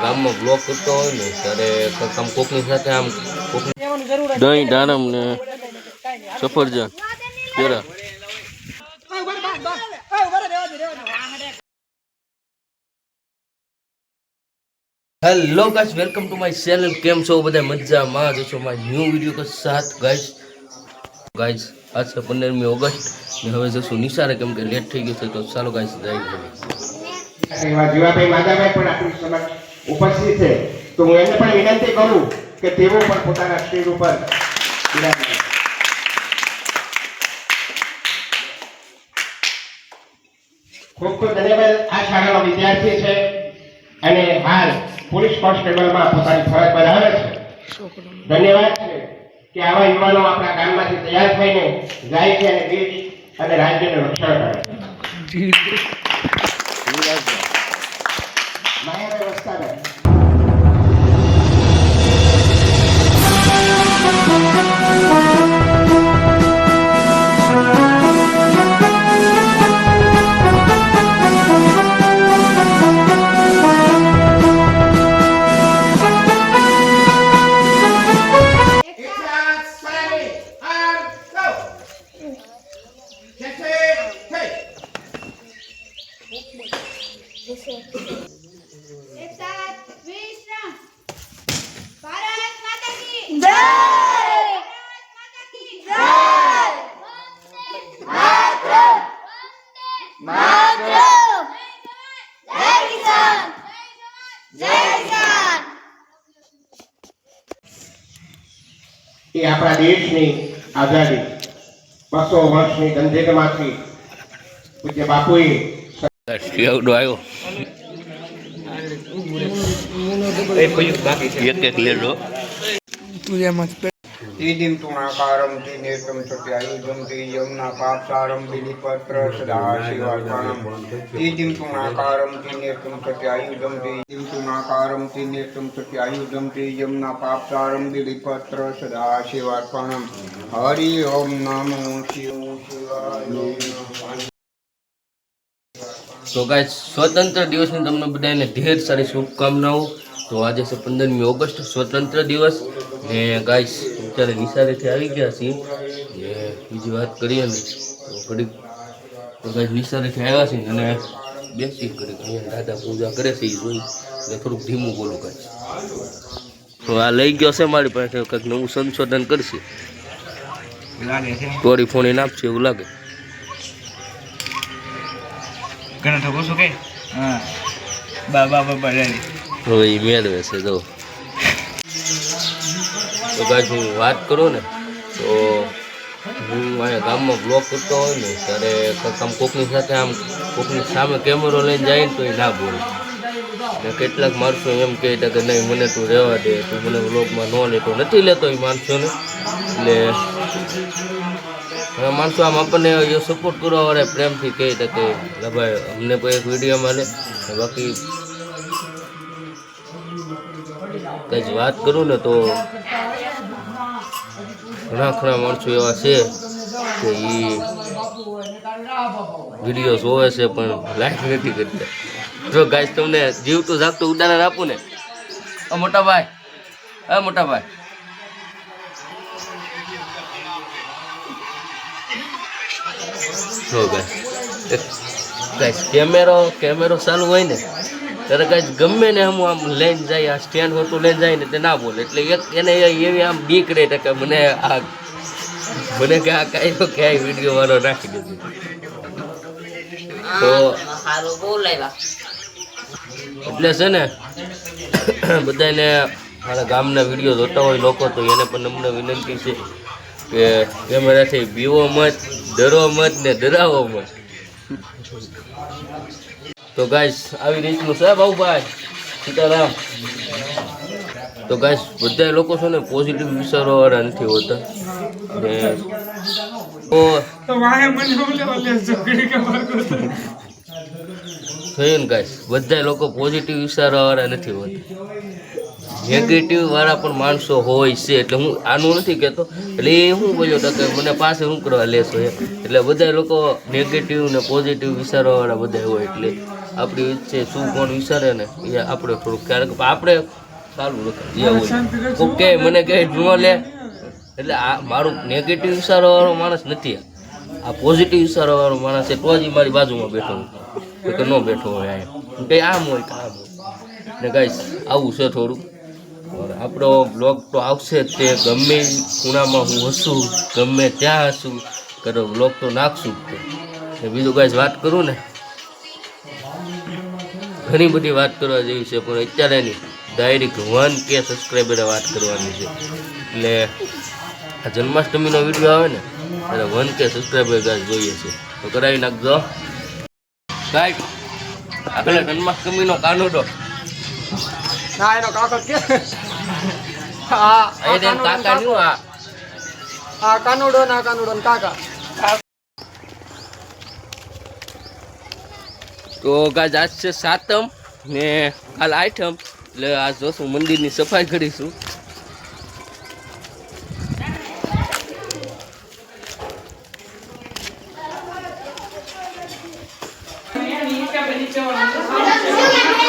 ગામમાં બ્લોક કરતો હોય ને ત્યારે આમ કોકની સાથે આમ દહીં દાડમ ને સફરજન કેરા. Hello guys, welcome to my channel. કેમ છો બધા? મજામાં જ છો? માય ન્યૂ વિડીયો કે સાથ ગાઈસ. આજ છે 15મી ઓગસ્ટ ને હવે જશું નિશાળે કેમ કે લેટ થઈ ગયું છે. તો ચાલો ગાઈસ જઈએ. જીવાભાઈ માધાભાઈ પણ આપણી સમક્ષ ઉપસ્થિત છે, તો હું એમને પણ વિનંતી કરું કે તેઓ પણ પોતાના સ્ટેજ ઉપર ખૂબ ખૂબ ધન્યવાદ. આ શાળાનો વિદ્યાર્થી છે અને હાલ પોલીસ કોન્સ્ટેબલમાં પોતાની ફરજ બજાવે છે. ધન્યવાદ છે કે આવા યુવાનો આપણા ગામમાંથી તૈયાર થઈને જાય છે અને દેશ અને રાજ્યનું રક્ષણ કરે છે. માયા વ્યવસ્થા એ આપણા દેશની આઝાદી 200 વર્ષની ગંધેરમાંથી પૂજ્ય બાપુએ આવ્યો એક લેડો ीदिं तुणाकारं त्रिनेत्रं सत्यायुधं त्रियम्ना पापसारं बिलिपत्र सदाशिवार्पणम् ईदिं तुणाकारं त्रिनेत्रं सत्यायुधं त्रिदिं तुणाकारं त्रिनेत्रं सत्यायुधं त्रियम्ना पापसारं बिलिपत्र सदाशिवार्पणम् हरि ओम नमो शिवाय. તો ગાઈસ, સ્વતંત્ર દિવસની તમને બધાને ઢેર સારી શુભકામનાઓ. તો આજે છે 15મી ઓગસ્ટ, સ્વતંત્ર દિવસ. ને ગાઈસ અત્યારે નિશાળેથી આવી ગયા છીએ ને બીજી વાત કરીએ ને તો ઘડીક તો ગાઈસ નિશાળેથી આવ્યા છીએ અને બેસી ઘડીક અહીંયા દાદા પૂજા કરે છે એ જોઈ એટલે થોડુંક ધીમું બોલું ગાઈસ. તો આ લઈ ગયો છે મારી પાસે, કંઈક નવું સંશોધન કરશે, તોડી ફોણી નાખશે એવું લાગે. હવે એ મેળવે છે જો. તો ગાઈસ હું વાત કરું ને તો હું અહીંયા ગામમાં બ્લોગ કરતો હોય ને ત્યારે આમ કોકની સાથે આમ કોકની સામે કેમેરો લઈને જાય ને તો એ ના બોલે. ને કેટલાક માણસો એમ કહે કે નહીં મને તું રહેવા દે, તું મને બ્લોગમાં ન લે, તો નથી લેતો એ માણસોને. એટલે માણસો આમ આપણને સપોર્ટ કરવા વાળા પ્રેમથી કહે કે ભાઈ અમને કોઈ એક વિડીયોમાં લે. બાકી કંઈ વાત કરું ને તો ઘણા માણસો એવા છે કે એ વિડીયો જોવે છે પણ લાઈક નથી કરતા. જો ગાઈસ તમને જીવતું જાગતું ઉદાહરણ આપું ને, મોટા ભાઈ જો ગાઈસ કેમેરો ચાલુ હોય ને ત્યારે ગાઈસ ગમે ને હું આમ લઈને જાય, આ સ્ટેન્ડ હોતું લઈને જાય ને તે ના બોલે. એટલે એક એને એવી આમ બીક રહે કે મને આ કાંઈ વિડીયો વાળો નાખી દીધું. તો એટલે છે ને બધાને મારા ગામના વિડીયો જોતા હોય લોકો તો એને પણ અમને વિનંતી છે કે કેમેરાથી બીવો મત, ડરો મત ને ડરાવો મત. તો ગાઈસ આવી રીતનું સાહેબ આવું ભાઈ સીતારામ. તો ગાઈસ બધા લોકો છે ને પોઝિટિવ વિચારવાવાળા નથી હોતા ને થયું ને ગાઈસ, બધા લોકો પોઝિટિવ વિચારવાવાળા નથી હોતા, નેગેટિવ વાળા પણ માણસો હોય છે. એટલે હું આનું નથી કહેતો, એટલે એ હું બોલ્યો તો કે મને પાસે શું કરવા લેશો એટલે બધા લોકો નેગેટિવ ને પોઝિટિવ વિચારવાવાળા બધા હોય. એટલે આપણી વચ્ચે શું કોણ વિચારે ને એ આપણે થોડુંક ક્યારેક આપણે સારું રખાય જે હોય ઓકે મને કહે ન લે એટલે આ મારું નેગેટિવ વિચારવાળો માણસ નથી આ પોઝિટિવ વિચારવાળો માણસ છે તો જ ઈ મારી બાજુમાં બેઠો હોય કે ન બેઠો હોય અહીંયા કંઈ આમ હોય કે આમ હોય ને ગાઈસ આવું છે થોડુંક આપણો બ્લોગ તો આવશે જ તે ગમે ખૂણામાં હું હસું ગમે ત્યાં હસું કરો બ્લોગ તો નાખશું જ તે બીજું ગાઈસ વાત કરું ને ઘણી બધી વાત કરવા જેવી છે પણ અત્યારે નહીં ડાયરેક્ટ 1K સબસ્ક્રાઈબરે વાત કરવાની છે એટલે આ જન્માષ્ટમીનો વિડીયો આવે ને ત્યારે 1K સબસ્ક્રાઈબર ગાઈસ જોઈએ છે તો કરાવી નાખજો ગાઈસ આપણે જન્માષ્ટમીનો કાનુડો ના એનો કાકો કે કાકા નું આ કાનુડો ને કાકા તો ગાજ આજ છે 7મ ને કાલ 8મ એટલે આજ જોશું મંદિરની સફાઈ કરીશું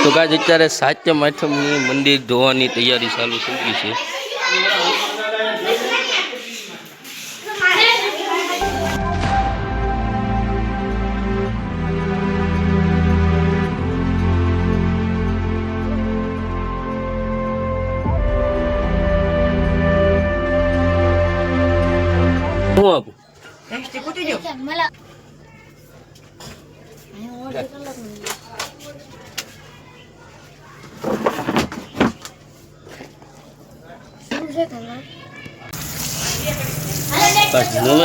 તો ગાજ અત્યારે 7મ 8મની મંદિર ધોવાની તૈયારી ચાલુ થઈ ગઈ છે હું આપું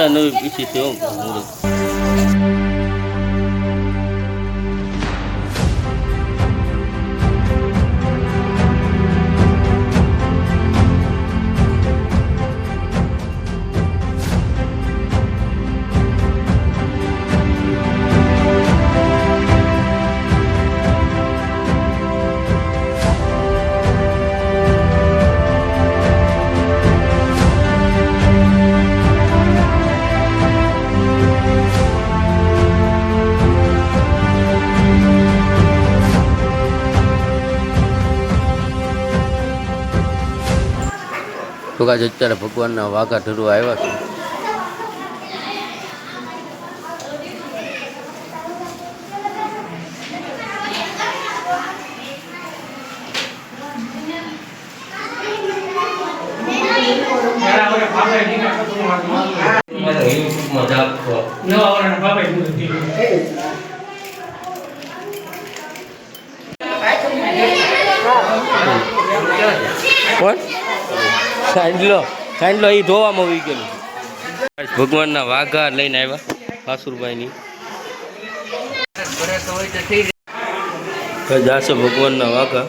નવી પીછી છે તો ગાજ અત્યારે ભગવાનના વાઘા ઢરવા આવ્યા છે કોણ સાંડલો એ ધોવામાં આવી ગયેલું ભગવાનના વાઘા લઈને આવ્યા કાસુરભાઈની જાશે ભગવાનના વાઘા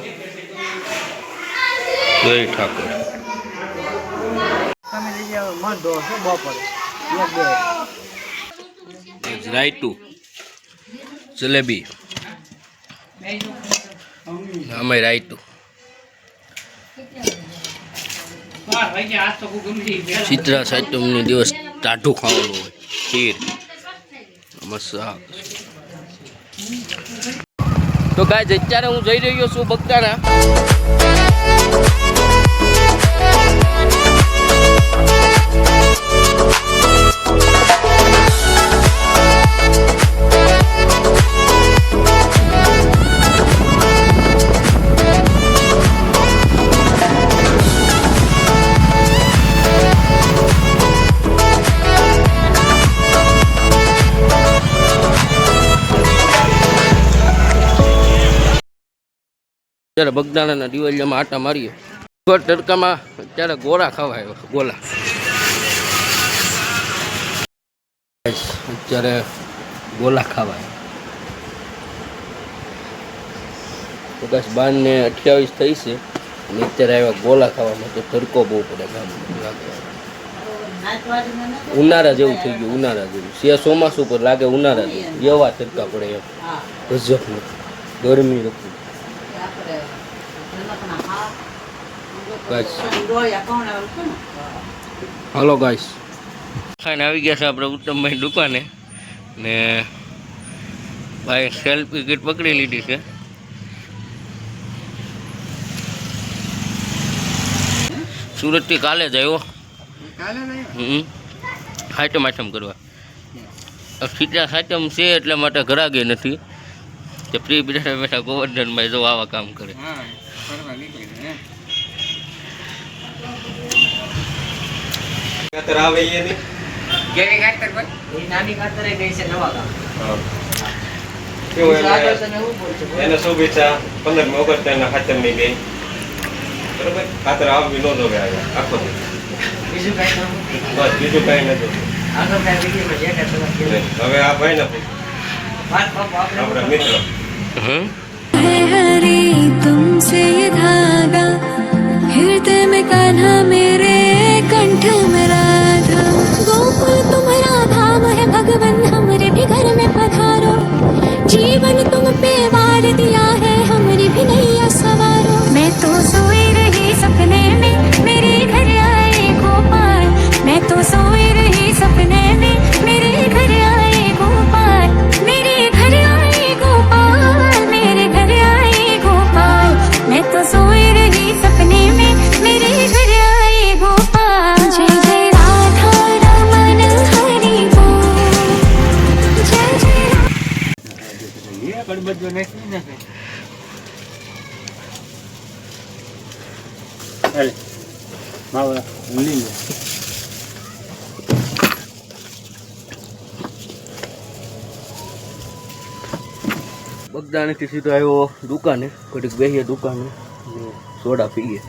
જય ઠાકોર રાયતું જલેબી આમાં રાયતું શીતળા સાતમની દિવસ ટાઢું ખાવાનું હોય ખીર મસા તો ગાય અત્યારે હું જઈ રહ્યો છું બગદાણા અત્યારે બગદાણાના દિવાળીમાં આટા મારીએ તડકામાં અત્યારે ગોળા ખાવા આવ્યો ગોળા અત્યારે ગોળા ખાવા બસ 12:28 થઈ છે અને અત્યારે આવ્યા ગોળા ખાવામાં તો તડકો બહુ પડે ઉનાળા જેવું થઈ ગયું ઉનાળા જેવું ચોમાસું પર લાગે ઉનાળા જેવું એવા તડકા પડે એમ ગજબનું ગરમી રખું હાલો ગાઈસ ખાઈને આવી ગયા છે આપણે ઉત્તમભાઈ દુકાને ને ભાઈ સેલ્ફી કિટ પકડી લીધી છે. સુરતથી કાલે જ આવ્યો. આઈટમ કરવા ખીચા સાચમ છે એટલા માટે ઘરાગે નથી કે ફ્રી બેઠા બેઠા ગોવર્ધનભાઈ જો આવા કામ કરે. એને શુભેચ્છા 15મી ઓગસ્ટ એના ખાતરની ગઈ બરોબર. ખાતર આવવી ન જોવે આખો બીજું કઈ બસ બીજું કઈ નથી. હવે આ ભાઈ ને આપણા મિત્ર हरी तुमसे ये धागा हृदय में कान्हा मेरे कंठ में राधा गोकुल तुम्हारा धाम है भगवन हमरे भी घर में पधारो जीवन तुम पे वार दिया है हमरी भी नैया सवारो मैं तो सोई रही सपने में मेरे घर आए गोपाल मैं तो सोई रही सपने में मेरे घर आए गोपाल मेरे घर आए गोपाल मेरे घर आए गोपाल मैं तो सोई रही सपने में मेरे घर आए गोपाल जय जय राधा रमन हरि बोल जय जय બગદાણીથી સીધો આવ્યો દુકાને, ઘડીક બેસીએ દુકાને ને સોડા પીએ.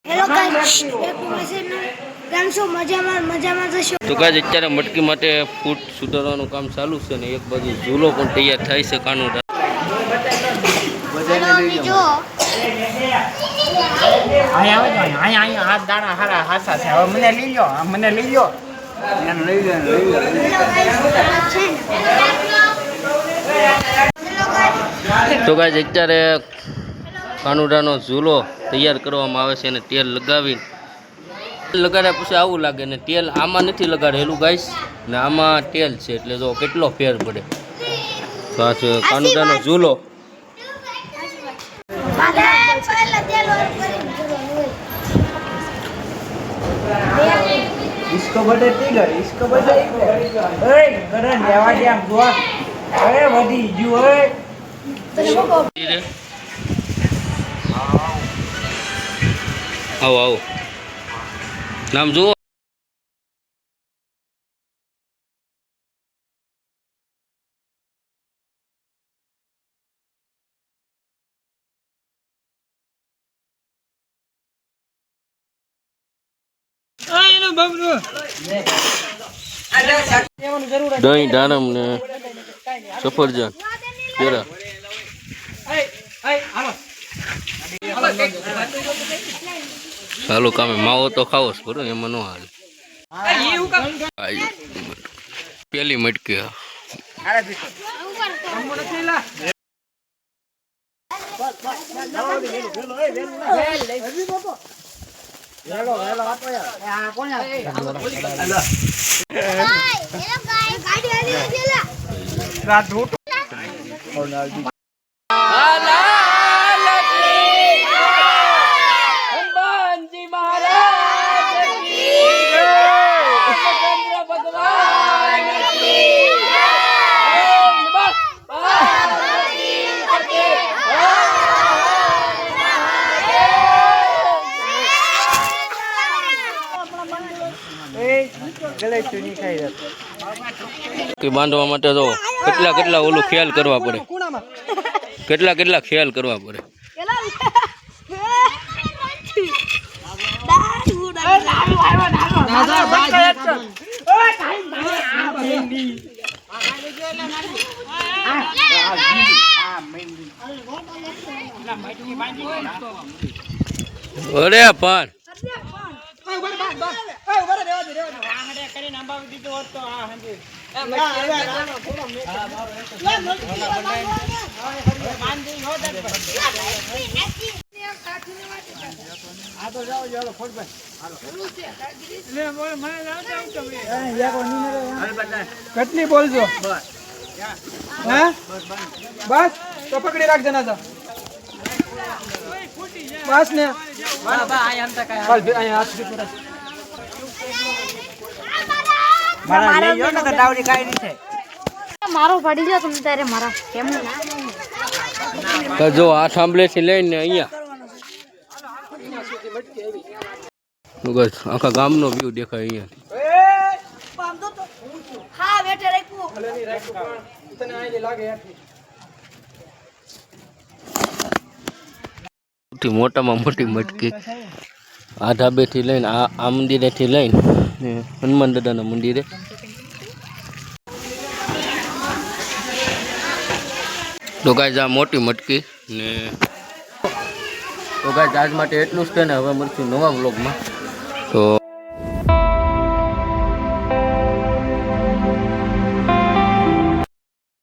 હેલો ગાઈસ, કેમ છો? મજામાં જશો? તો ગાઈસ અત્યારે મટકી માટે ફૂટ સુધારવાનું કામ ચાલુ છે ને એક બાજુ ઝૂલો પણ તૈયાર થાય છે કાનુડા. હેલો બીજો અહીંયા હાથ દાણા હારા હાસા છે. હવે મને લઈ લો, મને લઈ લો. તો ગાઈસ અત્યારે કાનુડાનો ઝૂલો તૈયાર કરવામાં આવે છે અને તેલ લગાવીને લગાડ્યા પછી આવું લાગે ને તેલ આમાં નથી લગાડેલું ગાઈસ ને આમાં તેલ છે એટલે જો કેટલો ફેર પડે. તો આ છે કાનુડાનો ઝૂલો. इसको बटे टीगर इसको बटे ओए करण लेवा दे आम दुआ अरे वडी जू ओए આવો આવો નામ જુઓ. દહીં દાડમ ને સફરજન કેળા. ચાલો કામે માવો તો ખાવો જ બરો એમાં ન હાલે. પેલી મટકી બાંધવા માટે તો કેટલા ઓલું ખ્યાલ કરવા પડે, કેટલા ખ્યાલ કરવા પડે. અરે પણ કેટલી બોલજો હે બસ તો પકડી રાખજે ના તો બસ ને મારો પડી ગયો તમે તારે મારા કેમ ના તો જો આ થાંભલેથી લઈને અહીંયા બસ આખા ગામનો વ્યૂ દેખાય અહીંયા. હા બેઠે રાખું સૌથી મોટામાં મોટી મટકી આ ધાબેથી લઈને આ મંદિરેથી લઈને ને હનુમાન દાદાના મંદિરે. તો ગાઈઝ આ મોટી મટકી ને તો ગાઈઝ આજ માટે એટલું જ છે ને હવે મળશું નવા વ્લોગમાં. તો